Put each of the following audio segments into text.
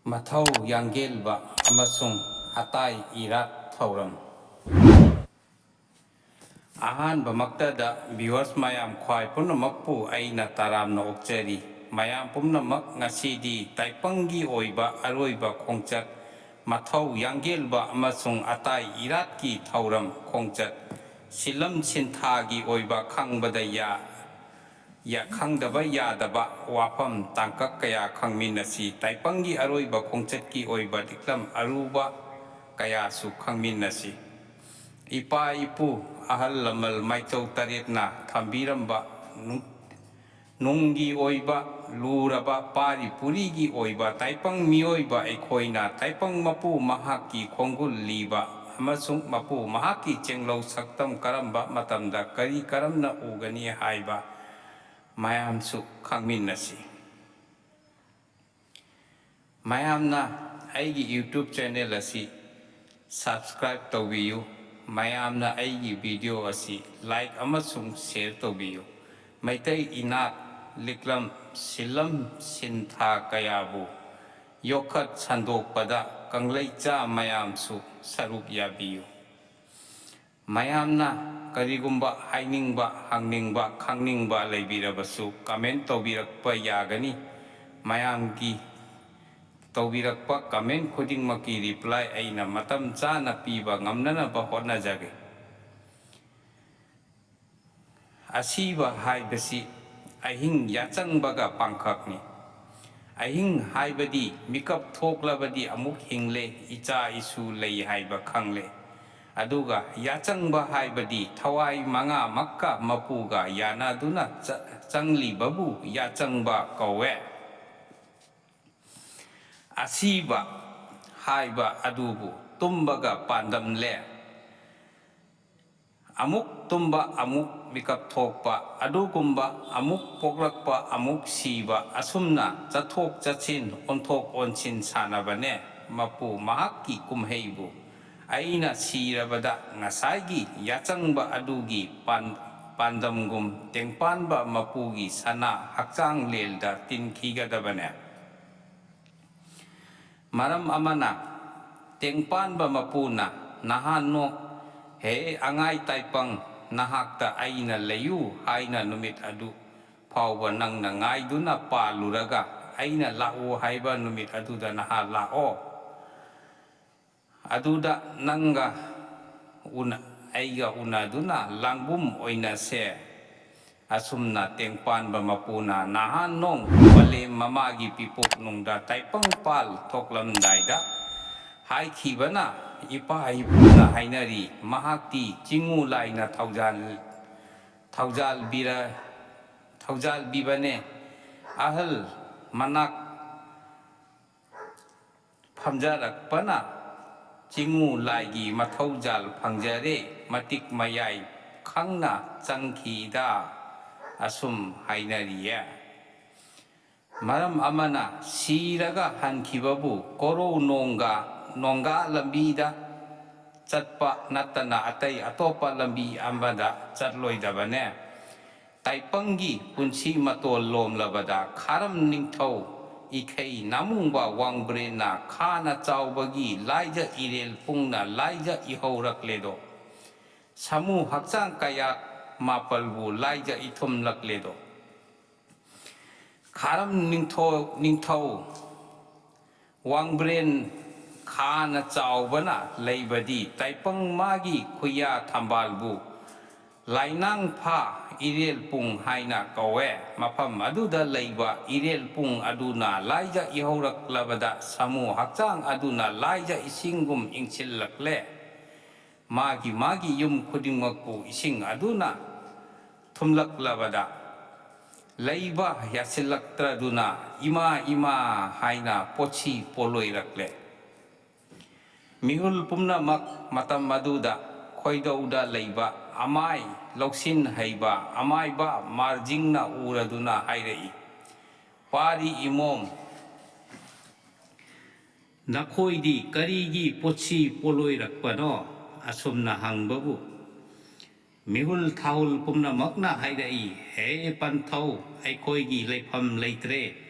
ꯃꯊꯧ ꯌꯥꯡꯒꯦꯜꯕ ꯑꯃꯁꯨꯡ ꯑꯇꯥꯏ ꯏꯔꯥꯠ ꯊꯧꯔꯝ ꯑꯍꯥꯟꯕꯃꯛꯇꯗ ꯚꯤꯌꯨꯋꯔꯁ ꯃꯌꯥꯝ ꯈ꯭ꯋꯥꯏ ꯄꯨꯝꯅꯃꯛꯄꯨ ꯑꯩꯅ ꯇꯔꯥꯝꯅ ꯑꯣꯛꯆꯔꯤ꯫ ꯃꯌꯥꯝ ꯄꯨꯝꯅꯃꯛ ꯉꯁꯤꯗꯤ ꯇꯥꯏꯄꯪꯒꯤ ꯑꯣꯏꯕ ꯑꯔꯣꯏꯕ ꯈꯣꯡꯆꯠ ꯃꯊꯧ ꯌꯥꯡꯒꯦꯜꯕ ꯑꯃꯁꯨꯡ ꯑꯇꯥꯏ ꯏꯔꯥꯠꯀꯤ ꯊꯧꯔꯝ ꯈꯣꯡꯆꯠ ꯁꯤꯂꯝ ꯁꯤꯟꯊꯥꯒꯤ ꯑꯣꯏꯕ ꯈꯪꯗꯕ ꯌꯥꯗꯕ ꯋꯥꯐꯝ ꯇꯥꯡꯀꯛ ꯀꯌꯥ ꯈꯪꯃꯤꯟꯅꯁꯤ꯫ ꯇꯥꯏꯄꯪꯒꯤ ꯑꯔꯣꯏꯕ ꯈꯣꯡꯆꯠꯀꯤ ꯑꯣꯏꯕ ꯂꯤꯛꯂꯝ ꯑꯔꯨꯕ ꯀꯌꯥꯁꯨ ꯈꯪꯃꯤꯟꯅꯁꯤ꯫ ꯏꯄꯥ ꯏꯄꯨ ꯑꯍꯜ ꯂꯃꯟ ꯃꯥꯏꯆꯧ ꯇꯔꯦꯠꯅ ꯊꯝꯕꯤꯔꯝꯕ ꯅꯨꯡꯒꯤ ꯑꯣꯏꯕ ꯂꯨꯔꯕ ꯄꯥꯔꯤ ꯄꯨꯔꯤꯒꯤ ꯑꯣꯏꯕ ꯇꯥꯏꯄꯪ ꯃꯤꯑꯣꯏꯕ ꯑꯩꯈꯣꯏꯅ ꯇꯥꯏꯄꯪ ꯃꯄꯨ ꯃꯍꯥꯛꯀꯤ ꯈꯣꯡꯒꯨꯜ ꯂꯤꯕ ꯑꯃꯁꯨꯡ ꯃꯄꯨ ꯃꯍꯥꯛꯀꯤ ꯆꯦꯡꯂꯧ ꯁꯛꯇꯝ ꯀꯔꯝꯕ ꯃꯇꯝꯗ ꯀꯔꯝꯅ ꯎꯒꯅꯤ ꯍꯥꯏꯕ ꯃꯌꯥꯝꯁꯨ ꯈꯪꯃꯤꯟꯅꯁꯤ꯫ ꯃꯌꯥꯝꯅ ꯑꯩꯒꯤ ꯌꯨꯇ꯭ꯌꯨꯕ ꯆꯦꯅꯦꯜ ꯑꯁꯤ ꯁꯕꯁꯀ꯭ꯔꯥꯏꯕ ꯇꯧꯕꯤꯌꯨ꯫ ꯃꯌꯥꯝꯅ ꯑꯩꯒꯤ ꯚꯤꯗꯤꯑꯣ ꯑꯁꯤ ꯂꯥꯏꯛ ꯑꯃꯁꯨꯡ ꯁꯦꯌꯔ ꯇꯧꯕꯤꯌꯨ꯫ ꯃꯩꯇꯩ ꯏꯅꯥꯠ ꯂꯤꯛꯂꯝ ꯁꯤꯂꯝ ꯁꯤꯟꯊꯥ ꯀꯌꯥꯕꯨ ꯌꯣꯛꯈꯠ ꯁꯟꯗꯣꯛꯄꯗ ꯀꯪꯂꯩꯆꯥ ꯃꯌꯥꯝꯁꯨ ꯁꯔꯨꯛ ꯌꯥꯕꯤꯌꯨ꯫ ꯃꯌꯥꯝꯅ ꯀꯔꯤꯒꯨꯝꯕ ꯍꯥꯏꯅꯤꯡꯕ ꯍꯪꯅꯤꯡꯕ ꯈꯪꯅꯤꯡꯕ ꯂꯩꯕꯤꯔꯕꯁꯨ ꯀꯃꯦꯟ ꯇꯧꯕꯤꯔꯛꯄ ꯌꯥꯒꯅꯤ꯫ ꯃꯌꯥꯝꯒꯤ ꯇꯧꯕꯤꯔꯛꯄ ꯀꯃꯦꯟ ꯈꯨꯗꯤꯡꯃꯛꯀꯤ ꯔꯤꯄ꯭ꯂꯥꯏ ꯑꯩꯅ ꯃꯇꯝ ꯆꯥꯅ ꯄꯤꯕ ꯉꯝꯅꯅꯕ ꯍꯣꯠꯅꯖꯒꯦ꯫ ꯑꯁꯤꯕ ꯍꯥꯏꯕꯁꯤ ꯑꯍꯤꯡ ꯌꯥꯆꯪꯕꯒ ꯄꯥꯡꯈꯛꯅꯤ꯫ ꯑꯍꯤꯡ ꯍꯥꯏꯕꯗꯤ ꯃꯤꯀꯞ ꯊꯣꯛꯂꯕꯗꯤ ꯑꯃꯨꯛ ꯍꯤꯡꯂꯦ ꯏꯆꯥ ꯏꯁꯨ ꯂꯩ ꯍꯥꯏꯕ ꯈꯪꯂꯦ꯫ ꯑꯗꯨꯒ ꯌꯥꯆꯪꯕ ꯍꯥꯏꯕꯗꯤ ꯊꯋꯥꯏ ꯃꯉꯥꯃꯛꯀ ꯃꯄꯨꯒ ꯌꯥꯅꯗꯨꯅ ꯆꯪꯂꯤꯕꯕꯨ ꯌꯥꯆꯪꯕ ꯀꯧꯋꯦ꯫ ꯑꯁꯤꯕ ꯍꯥꯏꯕ ꯑꯗꯨꯕꯨ ꯇꯨꯝꯕꯒ ꯄꯥꯟꯗꯝꯂꯦ꯫ ꯑꯃꯨꯛ ꯇꯨꯝꯕ ꯑꯃꯨꯛ ꯃꯤꯀꯞꯊꯣꯛꯄ ꯑꯗꯨꯒꯨꯝꯕ ꯑꯃꯨꯛ ꯄꯣꯛꯂꯛꯄ ꯑꯃꯨꯛ ꯁꯤꯕ ꯑꯁꯨꯝꯅ ꯆꯠꯊꯣꯛ ꯆꯠꯁꯤꯟ ꯑꯣꯟꯊꯣꯛ ꯑꯣꯟꯁꯤꯟ ꯁꯥꯟꯅꯕꯅꯦ ꯃꯄꯨ ꯃꯍꯥꯛꯀꯤ ꯀꯨꯝꯍꯩꯕꯨ꯫ ꯑꯩꯅ ꯁꯤꯔꯕꯗ ꯉꯁꯥꯏꯒꯤ ꯌꯥꯆꯪꯕ ꯑꯗꯨꯒꯤ ꯄꯥꯟꯗꯝꯒꯨꯝ ꯇꯦꯡꯄꯥꯟꯕ ꯃꯄꯨꯒꯤ ꯁꯅꯥ ꯍꯛꯆꯥꯡꯂꯦꯜꯗ ꯇꯤꯟꯈꯤꯒꯗꯕꯅꯦ꯫ ꯃꯔꯝ ꯑꯃꯅ ꯇꯦꯡꯄꯥꯟꯕ ꯃꯄꯨꯅ ꯅꯍꯥꯟꯅꯣꯡ ꯍꯦ ꯑꯉꯥꯏ ꯇꯥꯏꯄꯪ ꯅꯍꯥꯛꯇ ꯑꯩꯅ ꯂꯩꯌꯨ ꯍꯥꯏꯅ ꯅꯨꯃꯤꯠ ꯑꯗꯨ ꯐꯥꯎꯕ ꯅꯪꯅ ꯉꯥꯏꯗꯨꯅ ꯄꯥꯜꯂꯨꯔꯒ ꯑꯩꯅ ꯂꯥꯛꯎ ꯍꯥꯏꯕ ꯅꯨꯃꯤꯠ ꯑꯗꯨꯗ ꯅꯍꯥꯛ ꯂꯥꯛꯑꯣ꯫ ꯑꯗꯨꯗ ꯑꯩꯒ ꯎꯅꯗꯨꯅ ꯂꯥꯡꯕꯨꯝ ꯑꯣꯏꯅꯁꯦ꯫ ꯑꯁꯨꯝꯅ ꯇꯦꯡꯄꯥꯟꯕ ꯃꯄꯨꯅ ꯅꯍꯥꯟꯅꯣꯡ ꯃꯥꯂꯦꯝ ꯃꯃꯥꯒꯤ ꯄꯤꯄꯣꯛꯅꯨꯡꯗ ꯇꯥꯏꯄꯪꯄꯥꯜ ꯊꯣꯛꯂꯝꯗꯥꯏꯗ ꯍꯥꯏꯈꯤꯕꯅ ꯏꯄꯥ ꯏꯄꯨꯅ ꯍꯥꯏꯅꯔꯤ ꯃꯍꯥꯛꯇꯤ ꯆꯤꯡꯉꯨ ꯂꯥꯏꯅ ꯊꯧꯖꯥꯜꯕꯤꯕꯅꯦ꯫ ꯑꯍꯜ ꯃꯅꯥꯛ ꯐꯝꯖꯔꯛꯄꯅ ꯆꯤꯡꯉꯨ ꯂꯥꯏꯒꯤ ꯃꯊꯧꯖꯥꯜ ꯐꯪꯖꯔꯦ ꯃꯇꯤꯛ ꯃꯌꯥꯏ ꯈꯪꯅ ꯆꯪꯈꯤꯗ ꯑꯁꯨꯝ ꯍꯥꯏꯅꯔꯤꯌꯦ꯫ ꯃꯔꯝ ꯑꯃꯅ ꯁꯤꯔꯒ ꯍꯟꯈꯤꯕꯕꯨ ꯀꯣꯔꯧ ꯅꯣꯡꯒꯥ ꯂꯝꯕꯤꯗ ꯆꯠꯄ ꯅꯠꯇꯅ ꯑꯇꯩ ꯑꯇꯣꯞꯄ ꯂꯝꯕꯤ ꯑꯃꯗ ꯆꯠꯂꯣꯏꯗꯕꯅꯦ꯫ ꯇꯥꯏꯄꯪꯒꯤ ꯄꯨꯟꯁꯤ ꯃꯇꯣꯜ ꯂꯣꯝꯂꯕꯗ ꯈꯥꯔꯝ ꯅꯤꯡꯊꯧ ꯏꯈꯩ ꯅꯥꯃꯨꯡꯕ ꯋꯥꯡꯕ꯭ꯔꯦꯟꯅ ꯈꯥꯅ ꯆꯥꯎꯕꯒꯤ ꯂꯥꯏꯖ ꯏꯔꯦꯜ ꯄꯨꯡꯅ ꯂꯥꯏꯖ ꯏꯍꯧꯔꯛꯂꯦꯗꯣ꯫ ꯁꯥꯃꯨ ꯍꯛꯆꯥꯡ ꯀꯌꯥꯠ ꯃꯥꯄꯜꯕꯨ ꯂꯥꯏꯖ ꯏꯊꯨꯝꯂꯛꯂꯦꯗꯣ꯫ ꯈꯥꯔꯝ ꯅꯤꯡꯊꯧ ꯋꯥꯡꯕ꯭ꯔꯦꯟ ꯈꯥꯅ ꯆꯥꯎꯕꯅ ꯂꯩꯕꯗꯤ ꯇꯥꯏꯄꯪ ꯃꯥꯒꯤ ꯈꯨꯌꯥ ꯊꯝꯕꯥꯜꯕꯨ ꯂꯥꯏꯅꯥꯡꯐꯥ ꯏꯔꯦꯜ ꯄꯨꯡ ꯍꯥꯏꯅ ꯀꯧꯋꯦ꯫ ꯃꯐꯝ ꯑꯗꯨꯗ ꯂꯩꯕ ꯏꯔꯦꯜ ꯄꯨꯡ ꯑꯗꯨꯅ ꯂꯥꯏꯖ ꯏꯍꯧꯔꯛꯂꯕꯗ ꯁꯥꯃꯨ ꯍꯛꯆꯥꯡ ꯑꯗꯨꯅ ꯂꯥꯏꯖ ꯏꯁꯤꯡꯒꯨꯝ ꯏꯪꯁꯤꯜꯂꯛꯂꯦ꯫ ꯃꯥꯒꯤ ꯌꯨꯝ ꯈꯨꯗꯤꯡꯃꯛꯄꯨ ꯏꯁꯤꯡ ꯑꯗꯨꯅ ꯊꯨꯝꯂꯛꯂꯕꯗ ꯂꯩꯕ ꯌꯥꯁꯤꯜꯂꯛꯇ꯭ꯔꯗꯨꯅ ꯏꯃꯥ ꯏꯃꯥ ꯍꯥꯏꯅ ꯄꯣꯠꯁꯤ ꯄꯣꯠꯂꯣꯏꯔꯛꯂꯦ꯫ ꯃꯤꯍꯨꯜ ꯄꯨꯝꯅꯃꯛ ꯃꯇꯝ ꯑꯗꯨꯗ ꯈꯣꯏꯗꯧꯗ ꯂꯩꯕ ꯑꯃꯥꯏ ꯂꯧꯁꯤꯟ ꯍꯩꯕ ꯑꯃꯥꯏꯕ ꯃꯥꯔꯖꯤꯡꯅ ꯎꯔꯗꯨꯅ ꯍꯥꯏꯔꯛꯏ ꯄꯥꯔꯤ ꯏꯃꯣꯝ ꯅꯈꯣꯏꯗꯤ ꯀꯔꯤꯒꯤ ꯄꯣꯠꯁꯤ ꯄꯣꯠꯂꯣꯏꯔꯛꯄꯅꯣ? ꯑꯁꯨꯝꯅ ꯍꯪꯕꯕꯨ ꯃꯤꯍꯨꯜ ꯊꯥꯍꯨꯜ ꯄꯨꯝꯅꯃꯛꯅ ꯍꯥꯏꯔꯛꯏ ꯍꯦ ꯄꯟꯊꯧ ꯑꯩꯈꯣꯏꯒꯤ ꯂꯩꯐꯝ ꯂꯩꯇ꯭ꯔꯦ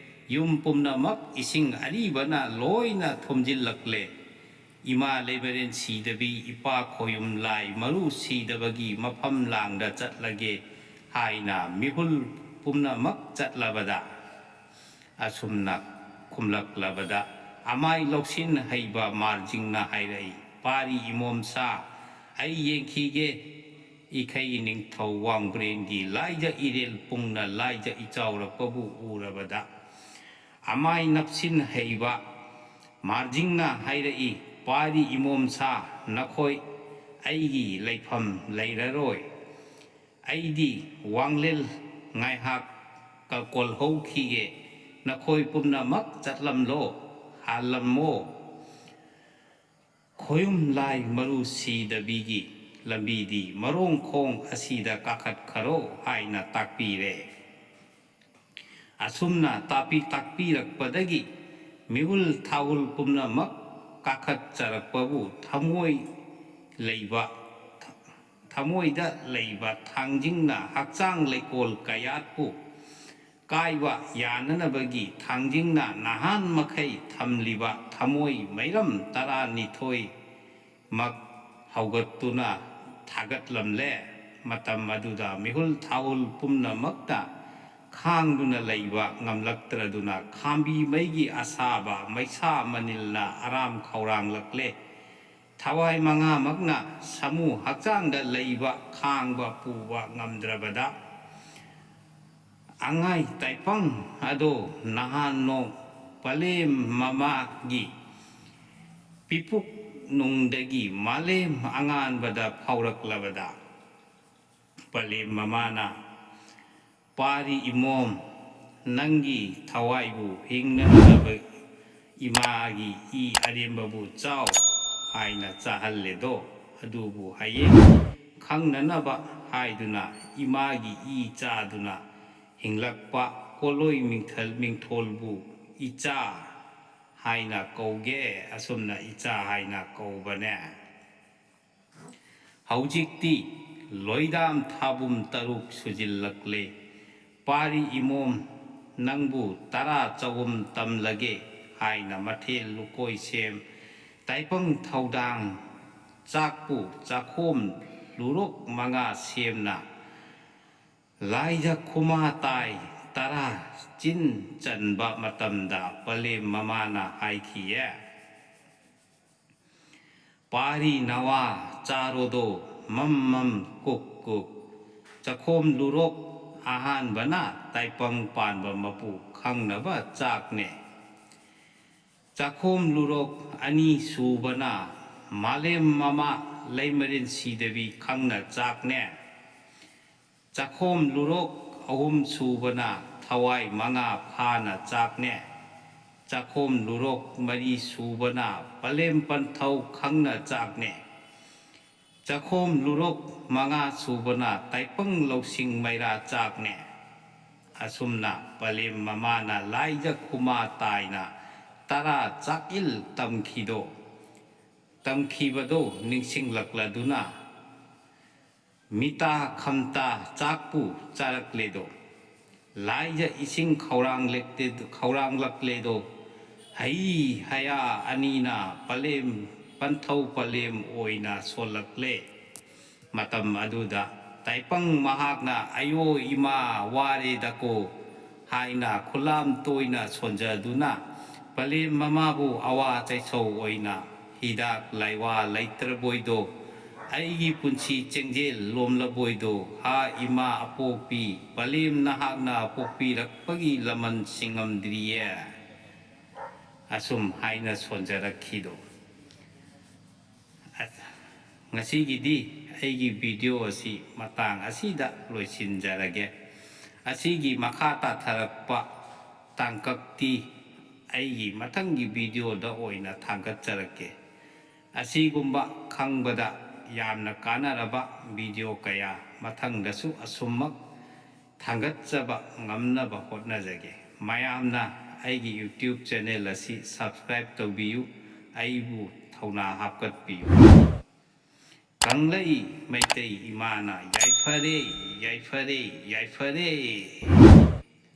ꯌꯨꯝ ꯄꯨꯝꯅꯃꯛ ꯏꯁꯤꯡ ꯑꯔꯤꯕꯅ ꯂꯣꯏꯅ ꯊꯨꯝꯖꯤꯜꯂꯛꯂꯦ ꯏꯃꯥ ꯂꯩꯃꯔꯦꯟ ꯁꯤꯗꯕꯤ ꯏꯄꯥ ꯈꯣꯌꯨꯝ ꯂꯥꯏ ꯃꯔꯨ ꯁꯤꯗꯕꯒꯤ ꯃꯐꯝ ꯂꯥꯡꯗ ꯆꯠꯂꯒꯦ ꯍꯥꯏꯅ ꯃꯤꯍꯨꯜ ꯄꯨꯝꯅꯃꯛ ꯆꯠꯂꯕꯗ ꯑꯁꯨꯝꯅ ꯈꯨꯝꯂꯛꯂꯕꯗ ꯑꯃꯥꯏ ꯂꯧꯁꯤꯟ ꯍꯩꯕ ꯃꯥꯔꯖꯤꯡꯅ ꯍꯥꯏꯔꯛꯏ ꯄꯥꯔꯤ ꯏꯃꯣꯝꯁꯥ ꯑꯩ ꯌꯦꯡꯈꯤꯒꯦ ꯏꯈꯩ ꯅꯤꯡꯊꯧ ꯋꯥꯡꯕ꯭ꯔꯦꯟꯒꯤ ꯂꯥꯏꯖ ꯏꯔꯦꯜ ꯄꯨꯡꯅ ꯂꯥꯏꯖ ꯏꯆꯥꯎꯔꯛꯄꯕꯨ ꯎꯔꯕꯗ ꯑꯃꯥꯏ ꯅꯞꯁꯤꯟ ꯍꯩꯕ ꯃꯥꯔꯖꯤꯡꯅ ꯍꯥꯏꯔꯛꯏ ꯄꯥꯔꯤ ꯏꯃꯣꯝꯁꯥ ꯅꯈꯣꯏ ꯑꯩꯒꯤ ꯂꯩꯐꯝ ꯂꯩꯔꯔꯣꯏ ꯑꯩꯗꯤ ꯋꯥꯡꯂꯦꯟ ꯉꯥꯏꯍꯥꯛ ꯀꯣꯜꯍꯧꯈꯤꯒꯦ ꯅꯈꯣꯏ ꯄꯨꯝꯅꯃꯛ ꯆꯠꯂꯝꯂꯣ ꯍꯥꯜꯂꯝꯃꯣ ꯈꯣꯌꯨꯝ ꯂꯥꯏ ꯃꯔꯨ ꯁꯤꯗꯕꯤꯒꯤ ꯂꯝꯕꯤꯗꯤ ꯃꯔꯣꯡꯈꯣꯡ ꯑꯁꯤꯗ ꯀꯥꯈꯠꯈꯔꯣ ꯍꯥꯏꯅ ꯇꯥꯛꯄꯤꯔꯦ ꯑꯁꯨꯝꯅ ꯇꯥꯛꯄꯤꯔꯛꯄꯗꯒꯤ ꯃꯤꯍꯨꯜ ꯊꯥꯍꯨꯜ ꯄꯨꯝꯅꯃꯛ ꯀꯥꯈꯠꯆꯔꯛꯄꯕꯨ ꯊꯃꯣꯏꯗ ꯂꯩꯕ ꯊꯥꯡꯖꯤꯡꯅ ꯍꯛꯆꯥꯡ ꯂꯩꯀꯣꯜ ꯀꯌꯥꯠꯄꯨ ꯀꯥꯏꯕ ꯌꯥꯅꯅꯕꯒꯤ ꯊꯥꯡꯖꯤꯡꯅ ꯅꯍꯥꯟ ꯃꯈꯩ ꯊꯝꯂꯤꯕ ꯊꯃꯣꯏ ꯃꯩꯔꯝ 12ꯃꯛ ꯍꯧꯒꯠꯇꯨꯅ ꯊꯥꯒꯠꯂꯝꯂꯦ ꯃꯇꯝ ꯑꯗꯨꯗ ꯃꯤꯍꯨꯜ ꯊꯥꯍꯨꯜ ꯄꯨꯝꯅꯃꯛꯇ ꯈꯥꯡꯗꯨꯅ ꯂꯩꯕ ꯉꯝꯂꯛꯇ꯭ꯔꯗꯨꯅ ꯈꯥꯝꯕꯤ ꯃꯩꯒꯤ ꯑꯁꯥꯕ ꯃꯩꯁꯥ ꯃꯅꯤꯜꯅ ꯑꯔꯥꯝ ꯈꯧꯔꯥꯡꯂꯛꯂꯦ ꯊꯋꯥꯏ ꯃꯉꯥꯃꯛꯅ ꯁꯥꯃꯨ ꯍꯛꯆꯥꯡꯗ ꯂꯩꯕ ꯈꯥꯡꯕ ꯄꯨꯕ ꯉꯝꯗ꯭ꯔꯕꯗ ꯑꯉꯥꯏ ꯇꯥꯏꯄꯪ ꯑꯗꯣ ꯅꯍꯥꯟ ꯅꯣꯡ ꯄꯂꯦꯝ ꯃꯃꯥꯒꯤ ꯄꯤꯄꯨꯛ ꯅꯨꯡꯗꯒꯤ ꯃꯥꯂꯦꯝ ꯑꯉꯥꯟꯕꯗ ꯐꯥꯎꯔꯛꯂꯕꯗ ꯄꯂꯦꯝ ꯃꯃꯥꯅ ꯄꯥꯔꯤ ꯏꯃꯣꯝ ꯅꯪꯒꯤ ꯊꯋꯥꯏꯕꯨ ꯍꯤꯡꯅꯅꯕ ꯏꯃꯥꯒꯤ ꯏ ꯑꯔꯦꯝꯕꯕꯨ ꯆꯥꯎ ꯍꯥꯏꯅ ꯆꯥꯍꯜꯂꯦꯗꯣ ꯑꯗꯨꯕꯨ ꯍꯌꯦꯡ ꯈꯪꯅꯅꯕ ꯍꯥꯏꯗꯨꯅ ꯏꯃꯥꯒꯤ ꯏ ꯆꯥꯗꯨꯅ ꯍꯤꯡꯂꯛꯄ ꯀꯣꯂꯣꯏ ꯃꯤꯡꯊꯣꯜꯕꯨ ꯏꯆꯥ ꯍꯥꯏꯅ ꯀꯧꯒꯦ ꯑꯁꯨꯝꯅ ꯏꯆꯥ ꯍꯥꯏꯅ ꯀꯧꯕꯅꯦ ꯍꯧꯖꯤꯛꯇꯤ ꯂꯣꯏꯗꯥꯝ ꯊꯥꯕꯨꯝ 3 ꯁꯨꯖꯤꯜꯂꯛꯂꯦ ꯄꯥꯔꯤ ꯏꯃꯣꯝ ꯅꯪꯕꯨ 10 ꯆꯒꯨꯝ ꯇꯝꯂꯒꯦ ꯍꯥꯏꯅ ꯃꯊꯦꯜ ꯂꯨꯀꯣꯏ ꯁꯦꯝ ꯇꯥꯏꯄꯪ ꯊꯧꯗꯥꯡ ꯆꯥꯛꯄꯨ ꯆꯥꯈꯣꯝ ꯂꯨꯔꯣꯛ 5 ꯁꯦꯝꯅ ꯂꯥꯏꯖ ꯈꯨꯃꯥ ꯇꯥꯏ 10 ꯆꯤꯟ ꯆꯟꯕ ꯃꯇꯝꯗ ꯄꯂꯦꯝ ꯃꯃꯥꯅ ꯍꯥꯏꯈꯤꯌꯦ ꯄꯥꯔꯤ ꯅꯋꯥ ꯆꯥꯔꯣꯗꯣ ꯃꯝ ꯃꯝ ꯀꯨꯛ ꯀꯨꯛ ꯆꯥꯈꯣꯝ ꯂꯨꯔꯣꯛ ꯑꯍꯥꯟꯕꯅ ꯇꯥꯏꯄꯪ ꯄꯥꯟꯕ ꯃꯄꯨ ꯈꯪꯅꯕ ꯆꯥꯛꯅꯦ ꯆꯥꯈꯣꯝ ꯂꯨꯔꯣꯛ 2 ꯁꯨꯕꯅ ꯃꯥꯂꯦꯝ ꯃꯃꯥ ꯂꯩꯃꯔꯦꯟ ꯁꯤꯗꯕꯤ ꯈꯪꯅ ꯆꯥꯛꯅꯦ ꯆꯥꯈꯣꯝ ꯂꯨꯔꯣꯛ 3 ꯁꯨꯕꯅ ꯊꯋꯥꯏ 5 ꯐꯥꯅ ꯆꯥꯛꯅꯦ ꯆꯥꯈꯣꯝ ꯂꯨꯔꯣꯛ 4 ꯁꯨꯕꯅ ꯄꯂꯦꯝ ꯄꯟꯊꯧ ꯈꯪꯅ ꯆꯥꯛꯅꯦ ꯆꯥꯈꯣꯝ ꯂꯨꯔꯣꯛ 5 ꯁꯨꯕꯅ ꯇꯥꯏꯄꯪ ꯂꯧꯁꯤꯡ ꯃꯩꯔꯥ ꯆꯥꯛꯅꯦ ꯑꯁꯨꯝꯅ ꯄꯂꯦꯝ ꯃꯃꯥꯅ ꯂꯥꯏꯖ ꯈꯨꯃꯥ ꯇꯥꯏꯅ 10 ꯆꯥꯛꯏꯜ ꯇꯝꯈꯤꯕꯗꯣ ꯅꯤꯡꯁꯤꯡꯂꯛꯂꯗꯨꯅ ꯃꯤꯇꯥ ꯈꯝꯇꯥ ꯆꯥꯛꯄꯨ ꯆꯥꯔꯛꯂꯦꯗꯣ ꯂꯥꯏꯖ ꯏꯁꯤꯡ ꯈꯧꯔꯥꯡꯂꯛꯂꯦꯗꯣ ꯍꯩ ꯍꯌꯥ ꯑꯅꯤꯅ ꯄꯟꯊꯧ ꯄꯂꯦꯝ ꯑꯣꯏꯅ ꯁꯣꯜꯂꯛꯂꯦ ꯃꯇꯝ ꯑꯗꯨꯗ ꯇꯥꯏꯄꯪ ꯃꯍꯥꯛꯅ ꯑꯌꯣ ꯏꯃꯥ ꯋꯥꯔꯦꯗꯀꯣ ꯍꯥꯏꯅ ꯈꯨꯠꯂꯥꯝ ꯇꯣꯏꯅ ꯁꯣꯟꯖꯗꯨꯅ ꯄꯂꯦꯝ ꯃꯃꯥꯕꯨ ꯑꯋꯥ ꯆꯩꯁꯧ ꯑꯣꯏꯅ ꯍꯤꯗꯥꯛ ꯂꯥꯏꯋꯥ ꯂꯩꯇ꯭ꯔꯕꯣꯏꯗꯣ ꯑꯩꯒꯤ ꯄꯨꯟꯁꯤ ꯆꯦꯡꯖꯦꯜ ꯂꯣꯝꯂꯕꯣꯏꯗꯣ ꯍꯥ ꯏꯃꯥ ꯑꯄꯣꯛꯄꯤ ꯄꯂꯦꯝ ꯅꯍꯥꯛꯅ ꯄꯣꯛꯄꯤꯔꯛꯄꯒꯤ ꯂꯃꯟ ꯁꯤꯡꯉꯝꯗ꯭ꯔꯤꯌꯦ ꯑꯁꯨꯝ ꯍꯥꯏꯅ ꯁꯣꯟꯖꯔꯛꯈꯤꯗꯣ ꯉꯁꯤꯒꯤꯗꯤ ꯑꯩꯒꯤ ꯚꯤꯗꯤꯑꯣ ꯑꯁꯤ ꯃꯇꯥꯡ ꯑꯁꯤꯗ ꯂꯣꯏꯁꯤꯟꯖꯔꯒꯦ ꯑꯁꯤꯒꯤ ꯃꯈꯥ ꯇꯥꯊꯔꯛꯄ ꯇꯥꯡꯀꯛꯇꯤ ꯑꯩꯒꯤ ꯃꯊꯪꯒꯤ ꯚꯤꯗꯤꯑꯣꯗ ꯑꯣꯏꯅ ꯊꯥꯒꯠꯆꯔꯛꯀꯦ ꯑꯁꯤꯒꯨꯝꯕ ꯈꯪꯕꯗ ꯌꯥꯝꯅ ꯀꯥꯟꯅꯔꯕ ꯚꯤꯗꯤꯑꯣ ꯀꯌꯥ ꯃꯊꯪꯗꯁꯨ ꯑꯁꯨꯝꯃꯛ ꯊꯥꯒꯠꯆꯕ ꯉꯝꯅꯕ ꯍꯣꯠꯅꯖꯒꯦ ꯃꯌꯥꯝꯅ ꯑꯩꯒꯤ ꯌꯨꯇ꯭ꯌꯨꯕ ꯆꯦꯅꯦꯜ ꯑꯁꯤ ꯁꯕꯁꯀ꯭ꯔꯥꯏꯕ ꯇꯧꯕꯤꯌꯨ ꯑꯩꯕꯨ ꯊꯧꯅꯥ ꯍꯥꯞꯀꯠꯄꯤꯌꯨ ꯀꯪꯂꯩ ꯃꯩꯇꯩ ꯏꯃꯥꯅ ꯌꯥꯏꯐꯔꯦ ꯌꯥꯏꯐꯔꯦ ꯌꯥꯏꯐꯔꯦ